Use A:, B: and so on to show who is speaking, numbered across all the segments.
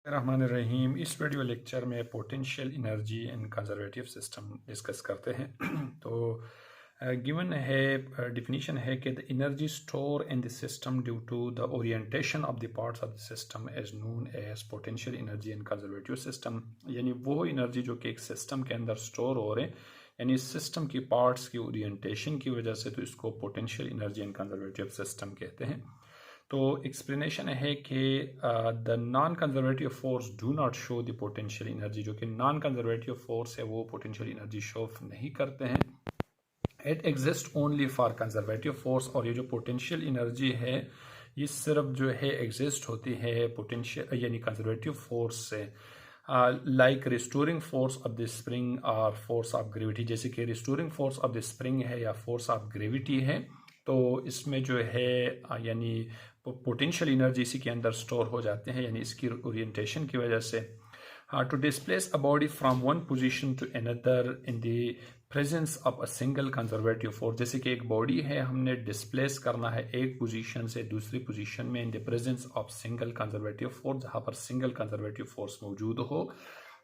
A: रहमानिर्रहीम। इस video lecture में potential energy in conservative system discuss करते हैं। तो गिवन है डिफिनीशन है कि the energy store in the system due to the orientation of the parts of the system is known as potential energy in conservative system. यानी वो energy जो कि एक सिस्टम के अंदर स्टोर हो रहे हैं, यानी सिस्टम की पार्ट्स की ओरिएंटेशन की वजह से, तो इसको potential energy in conservative system कहते हैं। तो एक्सप्लेनेशन है कि the non conservative force do not show the potential energy. जो कि नॉन कंजर्वेटिव फोर्स है वो पोटेंशियल एनर्जी शो नहीं करते हैं। It exist only for conservative force. और ये जो पोटेंशियल एनर्जी है ये सिर्फ जो है एग्जिस्ट होती है पोटेंशियल यानी कंजर्वेटिव फोर्स से। Like restoring force of the spring और फोर्स ऑफ ग्रेविटी। जैसे कि restoring force of the spring है या फोर्स ऑफ ग्रेविटी है, तो इसमें जो है यानी पोटेंशियल एनर्जी इसी के अंदर स्टोर हो जाते हैं, यानी इसकी ओरिएंटेशन की वजह से। To displace a body from one position to another in the presence of a single conservative force. जैसे कि एक बॉडी है, हमने डिस्प्लेस करना है एक पोजीशन से दूसरी पोजीशन में in the presence of single conservative force, जहाँ पर सिंगल कंजर्वेटिव फोर्स मौजूद हो,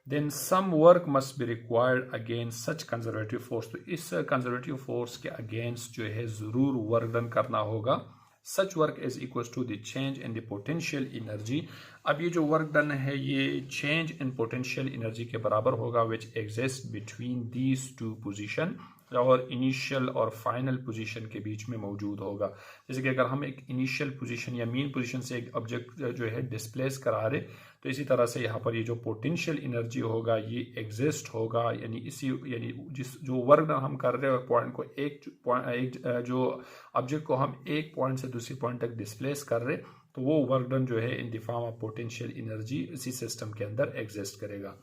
A: then some work must be required against such conservative force. तो इस कंजर्वेटिव फोर्स के अगेंस्ट जो है ज़रूर वर्क डन करना होगा। Such work is equal to the change in the potential energy. अब ये जो वर्क डन है ये चेंज इन पोटेंशियल एनर्जी के बराबर होगा which exist between these two position, और इनिशियल और फाइनल पोजीशन के बीच में मौजूद होगा। जैसे कि अगर हम एक इनिशियल पोजीशन या मेन पोजीशन से एक ऑब्जेक्ट जो है डिस्प्लेस करा रहे, तो इसी तरह से यहाँ पर ये जो पोटेंशियल एनर्जी होगा ये एग्जिस्ट होगा, यानी जिस जो वर्क हम कर रहे हैं पॉइंट को एक जो ऑब्जेक्ट को हम एक पॉइंट से दूसरी पॉइंट तक डिस्प्लेस कर रहे, तो वो वर्क डन जो है in the form of potential energy इसी सिस्टम के अंदर एग्जिस्ट करेगा।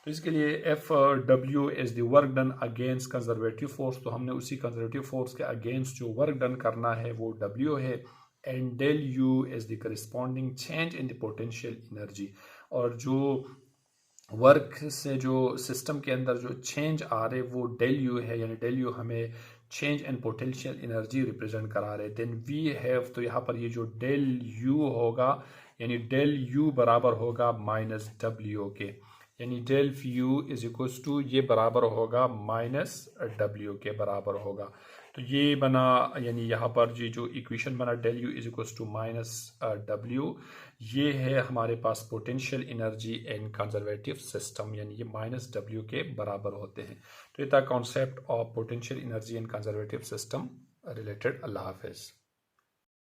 A: तो इसके लिए F W is the work done against conservative force. तो हमने उसी कंजर्वेटिव फोर्स के अगेंस्ट जो वर्क डन करना है वो डब्ल्यू है, and del U is the corresponding change in the potential energy. और जो वर्क से जो सिस्टम के अंदर जो चेंज आ रहे वो डेल यू है, यानी डेल यू हमें change in potential energy represent करा रहे। देन वी हैव, तो यहाँ पर ये जो डेल यू होगा यानी डेल यू बराबर होगा माइनस डब्ल्यू के, यानी del U is equal to ये बराबर होगा माइनस डब्ल्यू के बराबर होगा। तो ये बना, यानी यहाँ पर ये जो इक्वेशन बना del U is equal to minus W, ये है हमारे पास potential energy in conservative system, यानी ये माइनस डब्ल्यू के बराबर होते हैं। तो ये था concept of potential energy in conservative system related. अल्लाह हाफिज़।